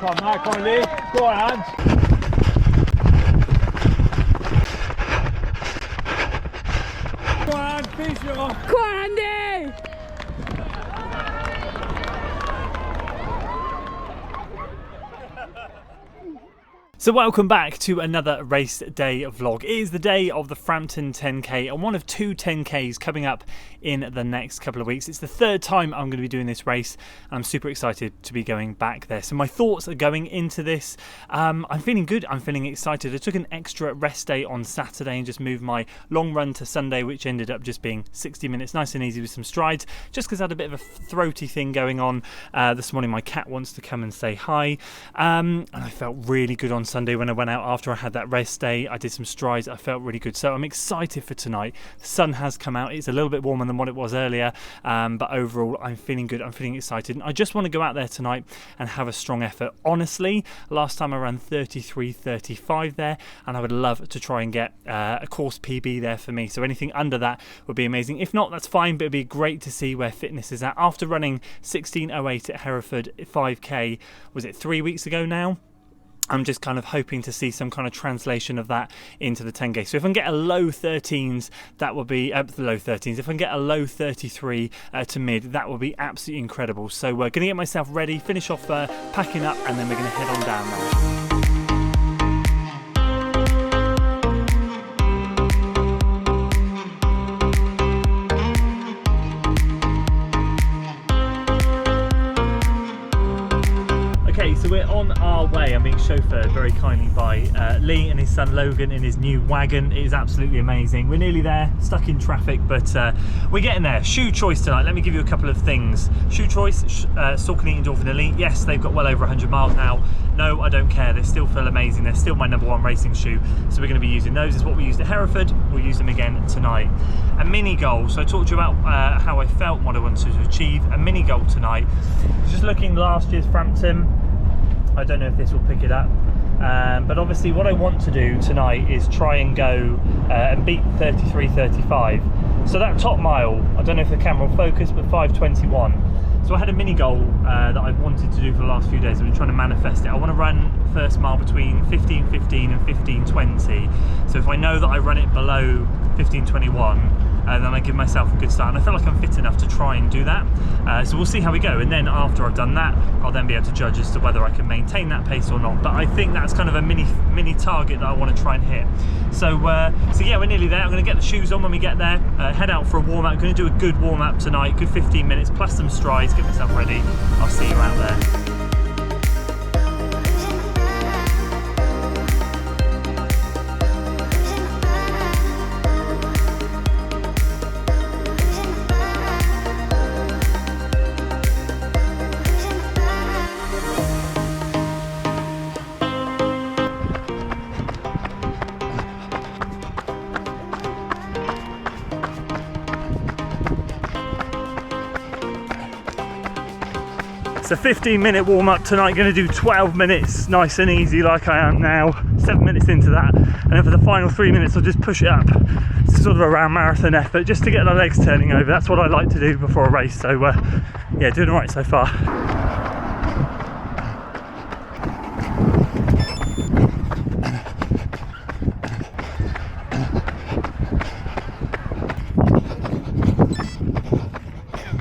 on, Mark, come on, Lee. Go on, Hans. Go on, finish it off. Go on, Andy! So welcome back to another race day vlog. It is the day of the Frampton 10k and one of two 10ks coming up in the next couple of weeks. It's the third time I'm going to be doing this race and I'm super excited to be going back there. So my thoughts are going into this. I'm feeling good, I'm feeling excited. I took an extra rest day on Saturday and just moved my long run to Sunday, which ended up just being 60 minutes, nice and easy with some strides, just because I had a bit of a throaty thing going on. This morning my cat wants to come and say hi, and I felt really good on Sunday when I went out after I had that rest day. I did some strides, I felt really good. So I'm excited for tonight. The sun has come out, it's a little bit warmer than what it was earlier, but overall I'm feeling good, I'm feeling excited. And I just want to go out there tonight and have a strong effort. Honestly, last time I ran 33:35 there, and I would love to try and get a course PB there for me. So anything under that would be amazing. If not, that's fine, but it'd be great to see where fitness is at. After running 16:08 at Hereford 5k, was it 3 weeks ago now? I'm just kind of hoping to see some kind of translation of that into the 10k. So if I can get a low 13s, that will be the low 13s. If I can get a low 33 to mid, that will be absolutely incredible. So we're going to get myself ready, finish off packing up, and then we're going to head on down now. So we're on our way. I'm being chauffeured very kindly by Lee and his son Logan in his new wagon. It is absolutely amazing. We're nearly there, stuck in traffic, but we're getting there. Shoe choice tonight. Let me give you a couple of things. Shoe choice, Saucony Endorphin Elite. Yes, they've got well over 100 miles now. No, I don't care. They still feel amazing. They're still my #1 racing shoe. So we're going to be using those. It's what we used at Hereford. We'll use them again tonight. A mini goal. So I talked to you about how I felt, what I wanted to achieve. A mini goal tonight. Just looking last year's Frampton. I don't know if this will pick it up, but obviously what I want to do tonight is try and go and beat 33:35. So that top mile, I don't know if the camera will focus, but 5:21. So I had a mini goal that I've wanted to do for the last few days. I've been trying to manifest it. I want to run first mile between 15:15 and 15:20. So if I know that I run it below 15:21, then I give myself a good start, and I feel like I'm fit enough to try and do that. So we'll see how we go, and then after I've done that, I'll then be able to judge as to whether I can maintain that pace or not. But I think that's kind of a mini target that I want to try and hit. So yeah, we're nearly there. I'm going to get the shoes on when we get there, head out for a warm-up. I'm going to do a good warm-up tonight, good 15 minutes plus some strides, get myself ready. I'll see you out there. It's a 15-minute warm-up tonight, going to do 12 minutes, nice and easy like I am now, 7 minutes into that, and then for the final 3 minutes I'll just push it up. It's sort of a round marathon effort, just to get the legs turning over. That's what I like to do before a race, so yeah, doing all right so far.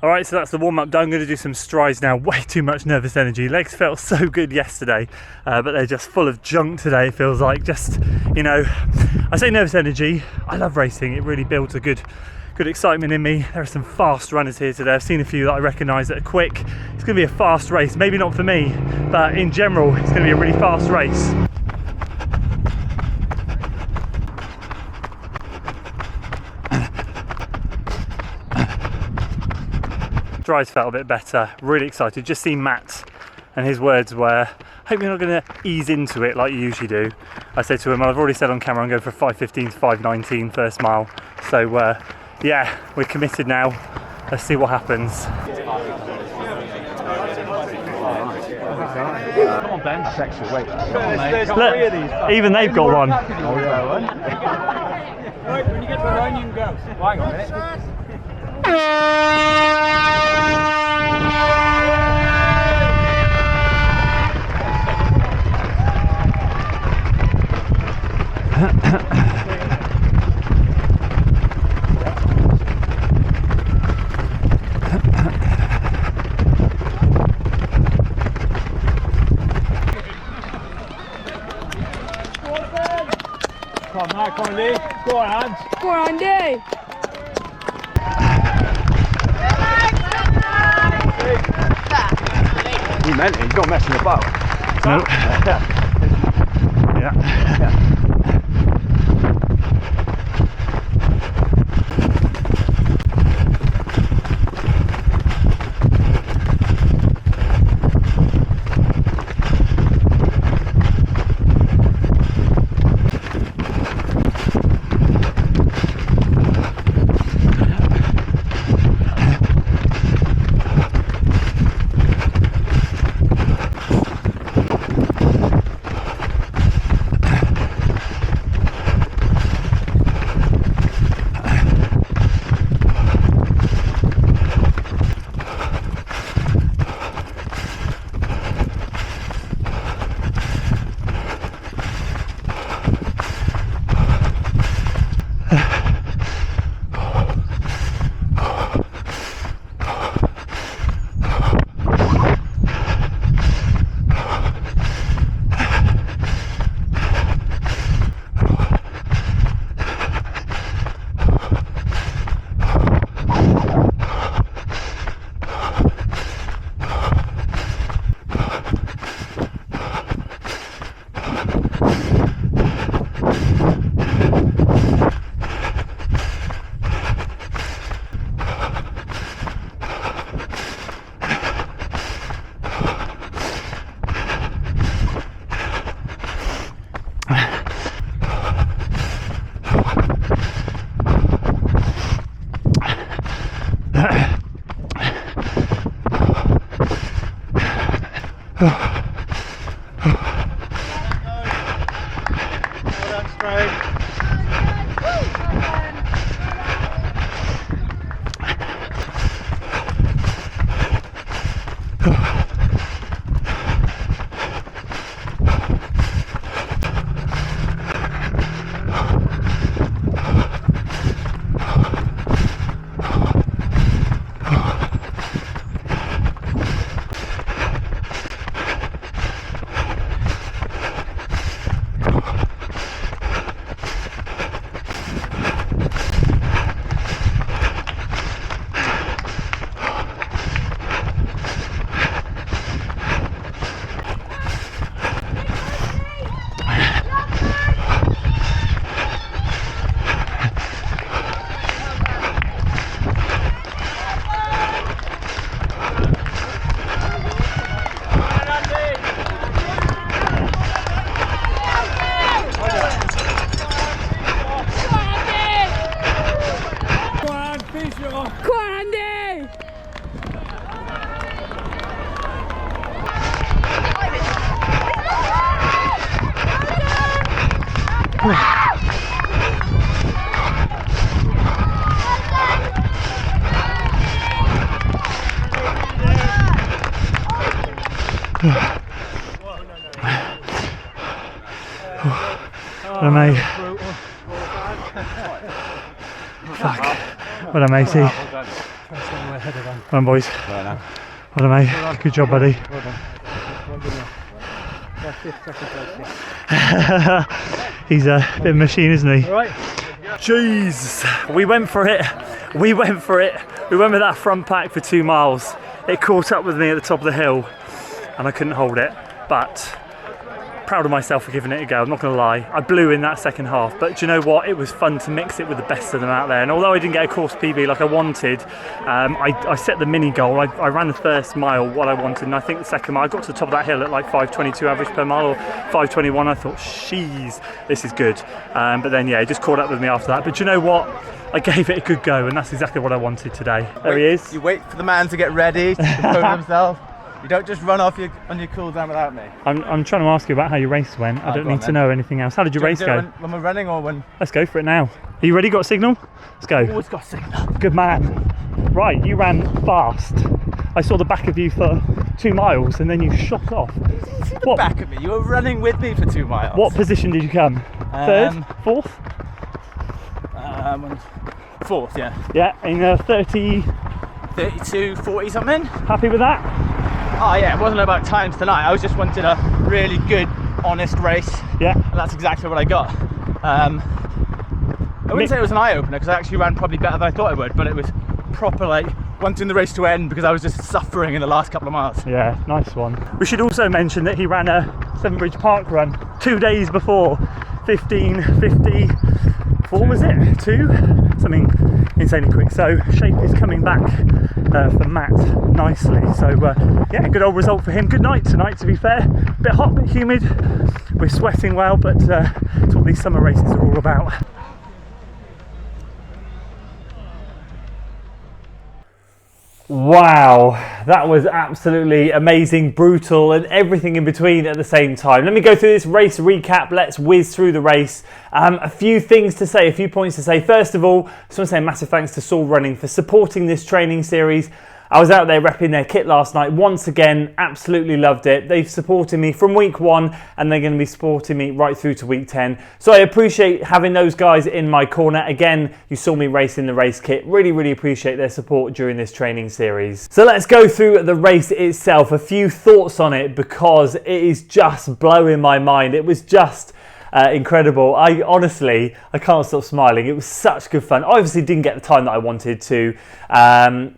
Alright, so that's the warm-up done. I'm going to do some strides now. Way too much nervous energy. Legs felt so good yesterday, but they're just full of junk today, it feels like. Just, you know, I say nervous energy. I love racing. It really builds a good excitement in me. There are some fast runners here today. I've seen a few that I recognise that are quick. It's going to be a fast race. Maybe not for me, but in general, it's going to be a really fast race. Strides felt a bit better, really excited. Just seen Matt, and his words were, hope you're not going to ease into it like you usually do. I said to him, I've already said on camera I'm going for 5:15 to 5:19 first mile. So yeah, we're committed now. Let's see what happens. Come on, Ben. That's extra weight. Come on, mate. Look, even they've got one. Oh, yeah. Right, when you get to the line, you can go. Well, hang on a minute. Come on, Lee. Go on, Hans. Go on, Andy. You meant it, he's not messing about. No. Yeah. What a mate. Fuck. What a matey. Well on, boys. What a mate. Good job, buddy. He's a bit of a machine, isn't he? Right. Jesus. We went for it. We went for it. We went with that front pack for 2 miles. It caught up with me at the top of the hill and I couldn't hold it, but proud of myself for giving it a go, I'm not going to lie. I blew in that second half, but do you know what? It was fun to mix it with the best of them out there. And although I didn't get a course PB like I wanted, I set the mini goal. I ran the first mile what I wanted, and I think the second mile, I got to the top of that hill at like 5:22 average per mile or 5:21. I thought, sheesh, this is good. But then, yeah, it just caught up with me after that. But do you know what? I gave it a good go, and that's exactly what I wanted today. There he is. You wait for the man to get ready to compose himself. You don't just run off on your cool down without me. I'm trying to ask you about how your race went. I don't need to know anything else. How did your race go? When we're running or when? Let's go for it now. Are you ready? Got a signal? Let's go. Always got a signal. Good man. Right, you ran fast. I saw the back of you for 2 miles and then you shot off. You see the back of me? You were running with me for 2 miles. What position did you come? Third? Fourth? Fourth, yeah. Yeah, in 30... 32, 40 something. Happy with that? Oh yeah, it wasn't about times tonight. I was just wanted a really good, honest race. Yeah. And that's exactly what I got. I wouldn't say it was an eye-opener because I actually ran probably better than I thought I would, but it was proper like wanting the race to end because I was just suffering in the last couple of miles. Yeah, nice one. We should also mention that he ran a Seven Bridge Park run 2 days before, 15:54 was it? 2? Something insanely quick. So shape is coming back for Matt nicely. So yeah, good old result for him. Good night tonight, to be fair. Bit hot, bit humid. We're sweating well, but it's what these summer races are all about. Wow, that was absolutely amazing, brutal, and everything in between at the same time. Let me go through this race recap. Let's whiz through the race. A few things to say, a few points to say. First of all, I just want to say a massive thanks to SOAR Running for supporting this training series. I was out there repping their kit last night. Once again, absolutely loved it. They've supported me from week 1 and they're going to be supporting me right through to week 10. So I appreciate having those guys in my corner. Again, you saw me racing the race kit. Really, really appreciate their support during this training series. So let's go through the race itself. A few thoughts on it because it is just blowing my mind. It was just incredible. I can't stop smiling. It was such good fun. I obviously didn't get the time that I wanted to.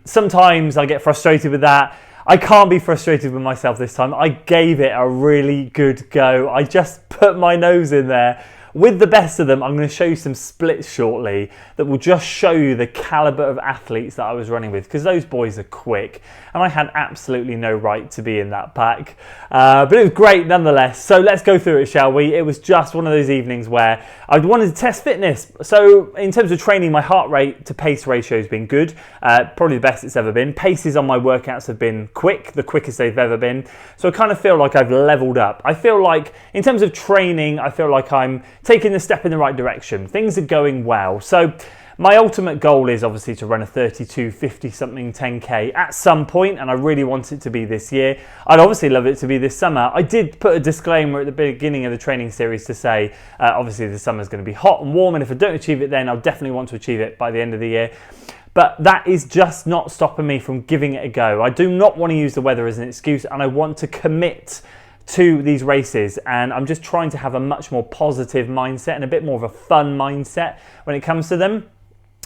Sometimes I get frustrated with that. I can't be frustrated with myself this time. I gave it a really good go. I just put my nose in there. With the best of them, I'm going to show you some splits shortly that will just show you the caliber of athletes that I was running with, because those boys are quick and I had absolutely no right to be in that pack. But it was great nonetheless. So let's go through it, shall we? It was just one of those evenings where I wanted to test fitness. So in terms of training, my heart rate to pace ratio has been good. Probably the best it's ever been. Paces on my workouts have been quick, the quickest they've ever been. So I kind of feel like I've leveled up. I feel like in terms of training, I feel like I'm taking the step in the right direction. Things are going well. So my ultimate goal is obviously to run a 32:50 something 10k at some point, and I really want it to be this year. I'd obviously love it to be this summer. I did put a disclaimer at the beginning of the training series to say obviously the summer's going to be hot and warm, and if I don't achieve it then, I'll definitely want to achieve it by the end of the year. But that is just not stopping me from giving it a go. I do not want to use the weather as an excuse, and I want to commit to these races, and I'm just trying to have a much more positive mindset and a bit more of a fun mindset when it comes to them.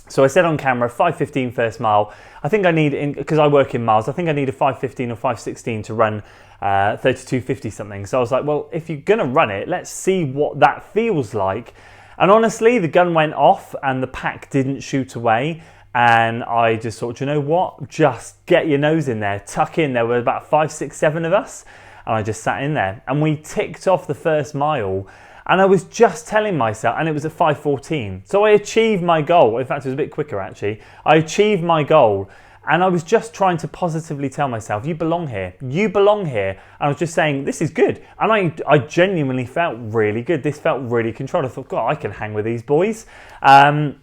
So I said on camera, 5:15 first mile. I think I need, because I work in miles, I think I need a 5:15 or 5:16 to run 32:50 something. So I was like, well, if you're gonna run it, let's see what that feels like. And honestly, the gun went off and the pack didn't shoot away. And I just thought, you know what? Just get your nose in there, tuck in. There were about 5, 6, 7 of us. And I just sat in there and we ticked off the first mile, and I was just telling myself, and it was at 5:14. So I achieved my goal. In fact, it was a bit quicker actually. I achieved my goal, and I was just trying to positively tell myself, you belong here. You belong here. And I was just saying, this is good. And I genuinely felt really good. This felt really controlled. I thought, God, I can hang with these boys. And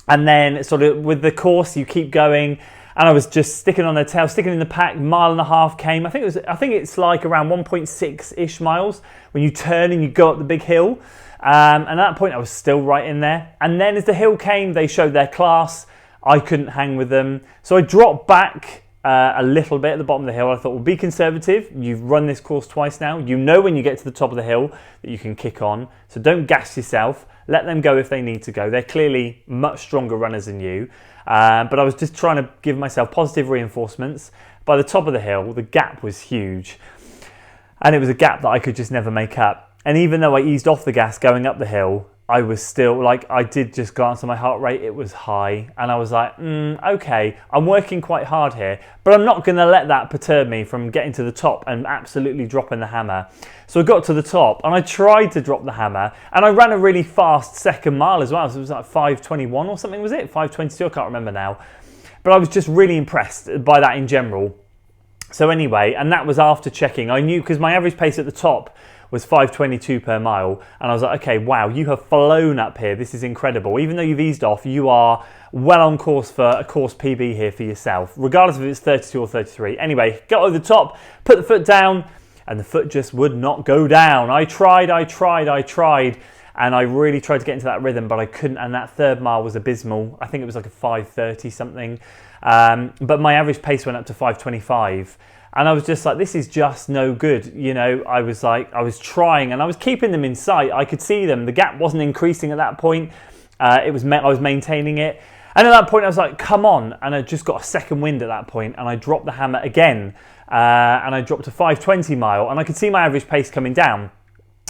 then sort of with the course, you keep going. And I was just sticking on their tail, sticking in the pack. 1.5 miles came. I think it's like around 1.6-ish miles when you turn and you go up the big hill. And at that point, I was still right in there. And then as the hill came, they showed their class. I couldn't hang with them, so I dropped back a little bit at the bottom of the hill. I thought, well, be conservative. You've run this course twice now. You know when you get to the top of the hill that you can kick on. So don't gas yourself. Let them go if they need to go. They're clearly much stronger runners than you. But I was just trying to give myself positive reinforcements. By the top of the hill, the gap was huge. And it was a gap that I could just never make up. And even though I eased off the gas going up the hill, I was still, like, I did just glance at my heart rate, it was high. And I was like, okay, I'm working quite hard here, but I'm not going to let that perturb me from getting to the top and absolutely dropping the hammer. So I got to the top and I tried to drop the hammer, and I ran a really fast second mile as well. So it was like 5:21 or something, was it? 5:22, I can't remember now. But I was just really impressed by that in general. So anyway, and that was after checking. I knew, because my average pace at the top was 5:22 per mile, and I was like, okay, wow, you have flown up here. This is incredible. Even though you've eased off, you are well on course for a course PB here for yourself, regardless if it's 32 or 33. Anyway, got over the top, put the foot down, and the foot just would not go down. I tried, and I really tried to get into that rhythm, but I couldn't, and that third mile was abysmal. I think it was like a 5:30 something, but my average pace went up to 5:25. And I was just like, this is just no good. You know, I was trying and I was keeping them in sight. I could see them. The gap wasn't increasing at that point. I was maintaining it. And at that point I was like, come on. And I just got a second wind at that point and I dropped the hammer again. And I dropped to 520 mile and I could see my average pace coming down.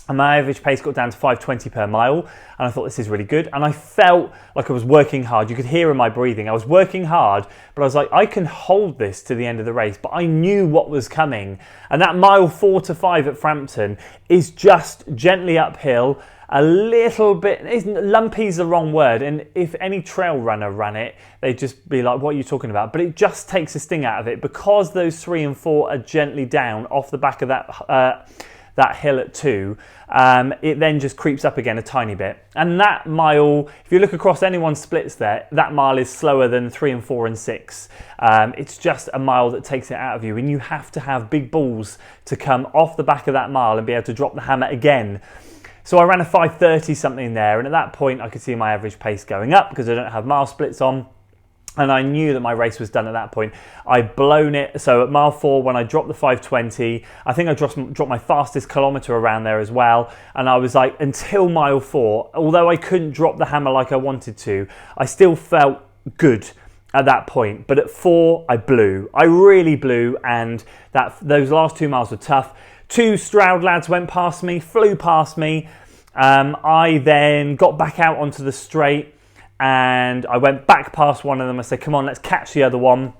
And my average pace got down to 520 per mile. And I thought, this is really good. And I felt like I was working hard. You could hear in my breathing, I was working hard, but I was like, I can hold this to the end of the race. But I knew what was coming. And that mile 4 to 5 at Frampton is just gently uphill, a little bit, lumpy is the wrong word. And if any trail runner ran it, they'd just be like, what are you talking about? But it just takes a sting out of it because those 3 and 4 are gently down off the back of that hill at 2, it then just creeps up again a tiny bit. And that mile, if you look across anyone's splits there, that mile is slower than 3 and 4 and 6. It's just a mile that takes it out of you, and you have to have big balls to come off the back of that mile and be able to drop the hammer again. So I ran a 5:30 something there, and at that point I could see my average pace going up because I don't have mile splits on. And I knew that my race was done at that point. I'd blown it. So at mile 4, when I dropped the 5:20, I think I dropped my fastest kilometre around there as well. And I was like, until mile 4, although I couldn't drop the hammer like I wanted to, I still felt good at that point. But at 4, I blew. I really blew. And those last 2 miles were tough. 2 Stroud lads went past me, flew past me. I then got back out onto the straight. And I went back past one of them. I said, come on, let's catch the other one.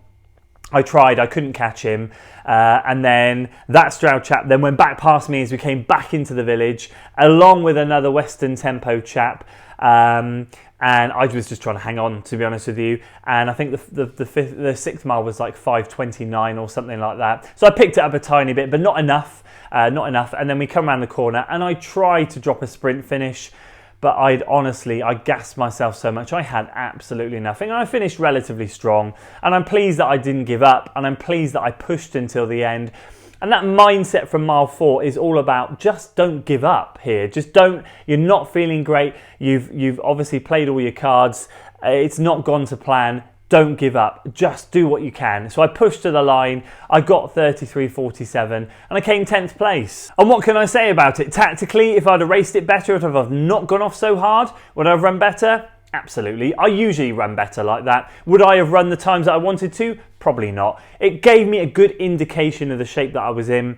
I tried, I couldn't catch him. And then that Stroud chap then went back past me as we came back into the village, along with another Western Tempo chap. And I was just trying to hang on, to be honest with you. And I think the 6th mile was like 5:29 or something like that. So I picked it up a tiny bit, but not enough. And then we come around the corner and I tried to drop a sprint finish. But I gassed myself so much. I had absolutely nothing. And I finished relatively strong. And I'm pleased that I didn't give up. And I'm pleased that I pushed until the end. And that mindset from mile 4 is all about just don't give up here. Just don't, you're not feeling great. You've obviously played all your cards. It's not gone to plan. Don't give up. Just do what you can. So I pushed to the line. I got 33.47 and I came 10th place. And what can I say about it? Tactically, if I'd have raced it better, if I've not gone off so hard, would I have run better? Absolutely. I usually run better like that. Would I have run the times that I wanted to? Probably not. It gave me a good indication of the shape that I was in.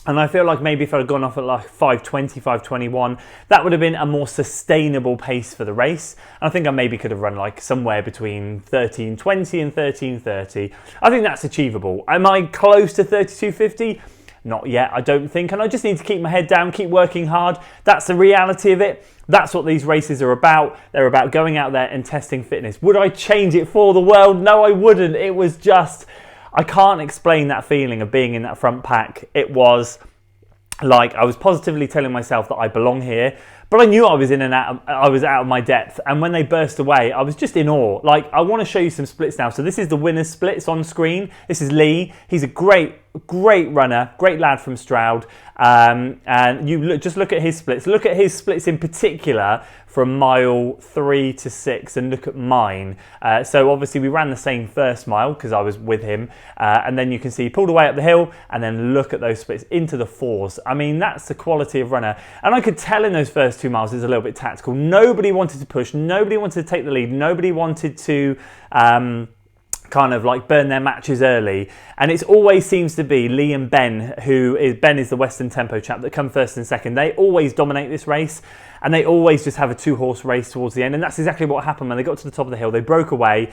And I feel like maybe if I'd gone off at like 5:20, 5:21, that would have been a more sustainable pace for the race. And I think I maybe could have run like somewhere between 13:20 and 13:30. I think that's achievable. Am I close to 32:50? Not yet, I don't think. And I just need to keep my head down, keep working hard. That's the reality of it. That's what these races are about. They're about going out there and testing fitness. Would I change it for the world? No, I wouldn't. It was just, I can't explain that feeling of being in that front pack. It was like I was positively telling myself that I belong here, but I knew I was out of my depth. And when they burst away, I was just in awe. Like, I want to show you some splits now. So this is the winner's splits on screen. This is Lee. He's a great runner, great lad from Stroud. And you just look at his splits. Look at his splits in particular from mile 3 to 6 and look at mine. So obviously we ran the same first mile because I was with him. And then you can see he pulled away up the hill and then look at those splits into the 4s. I mean, that's the quality of runner. And I could tell in those first 2 miles is a little bit tactical. Nobody wanted to push. Nobody wanted to take the lead. Nobody wanted to kind of like burn their matches early. And it always seems to be Lee and Ben, Ben is the Western Tempo chap that come first and second. They always dominate this race and they always just have a 2-horse race towards the end. And that's exactly what happened when they got to the top of the hill. They broke away,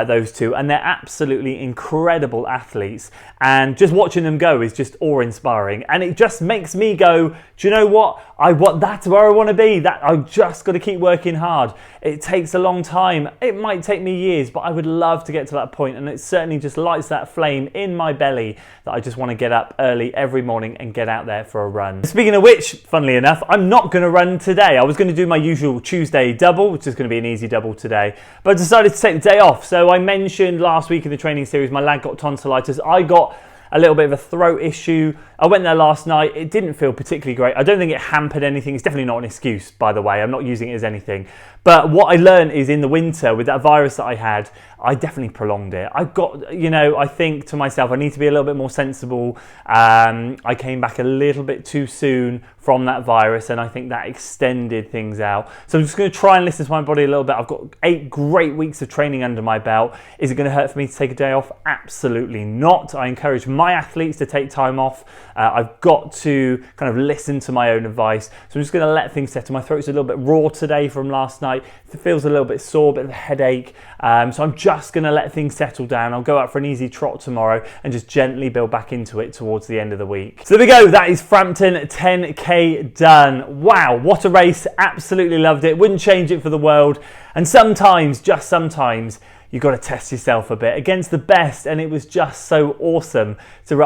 those two, and they're absolutely incredible athletes. And just watching them go is just awe-inspiring. And it just makes me go, do you know what? That's where I want to be. I've just got to keep working hard. It takes a long time. It might take me years, but I would love to get to that point. And it certainly just lights that flame in my belly that I just want to get up early every morning and get out there for a run. Speaking of which, funnily enough, I'm not going to run today. I was going to do my usual Tuesday double, which is going to be an easy double today, but I decided to take the day off. So I mentioned last week in the training series, my lad got tonsillitis. I got a little bit of a throat issue. I went there last night. It didn't feel particularly great. I don't think it hampered anything. It's definitely not an excuse, by the way. I'm not using it as anything. But what I learned is in the winter with that virus that I had, I definitely prolonged it. I've got, you know, I think to myself, I need to be a little bit more sensible. I came back a little bit too soon from that virus, and I think that extended things out. So I'm just going to try and listen to my body a little bit. I've got 8 great weeks of training under my belt. Is it going to hurt for me to take a day off? Absolutely not. I encourage my athletes to take time off. I've got to kind of listen to my own advice. So I'm just going to let things settle. My throat's a little bit raw today from last night. It feels a little bit sore, a bit of a headache. So I'm just going to let things settle down. I'll go out for an easy trot tomorrow and just gently build back into it towards the end of the week. So there we go. That is Frampton 10k done. Wow, what a race. Absolutely loved it. Wouldn't change it for the world. And sometimes, just sometimes, you've got to test yourself a bit against the best, and it was just so awesome. So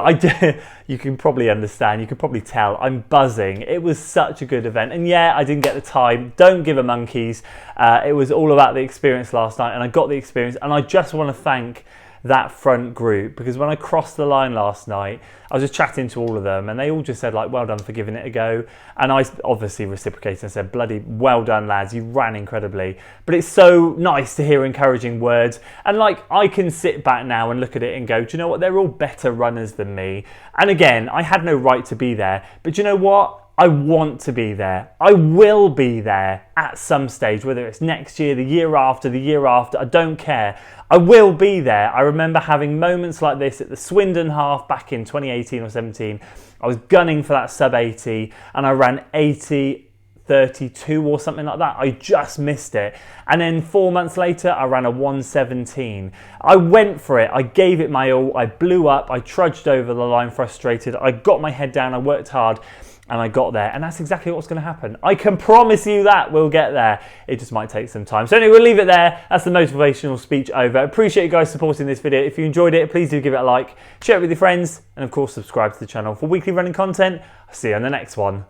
you can probably understand, you can probably tell, I'm buzzing. It was such a good event, and yeah, I didn't get the time. Don't give a monkeys. It was all about the experience last night, and I got the experience, and I just want to thank that front group, because when I crossed the line last night, I was just chatting to all of them, and they all just said, like, well done for giving it a go. And I obviously reciprocated and said, bloody well done, lads, you ran incredibly. But it's so nice to hear encouraging words, and like, I can sit back now and look at it and go, do you know what, they're all better runners than me. And again, I had no right to be there, but do you know what, I want to be there. I will be there at some stage, whether it's next year, the year after, I don't care. I will be there. I remember having moments like this at the Swindon half back in 2018 or 17. I was gunning for that sub 80 and I ran 80.32 or something like that. I just missed it. And then 4 months later, I ran a 1:17. I went for it. I gave it my all. I blew up. I trudged over the line frustrated. I got my head down. I worked hard. And I got there, and that's exactly what's going to happen. I can promise you that we'll get there. It just might take some time. So anyway, we'll leave it there. That's the motivational speech over. I appreciate you guys supporting this video. If you enjoyed it, please do give it a like, share it with your friends, and of course, subscribe to the channel for weekly running content. I'll see you on the next one.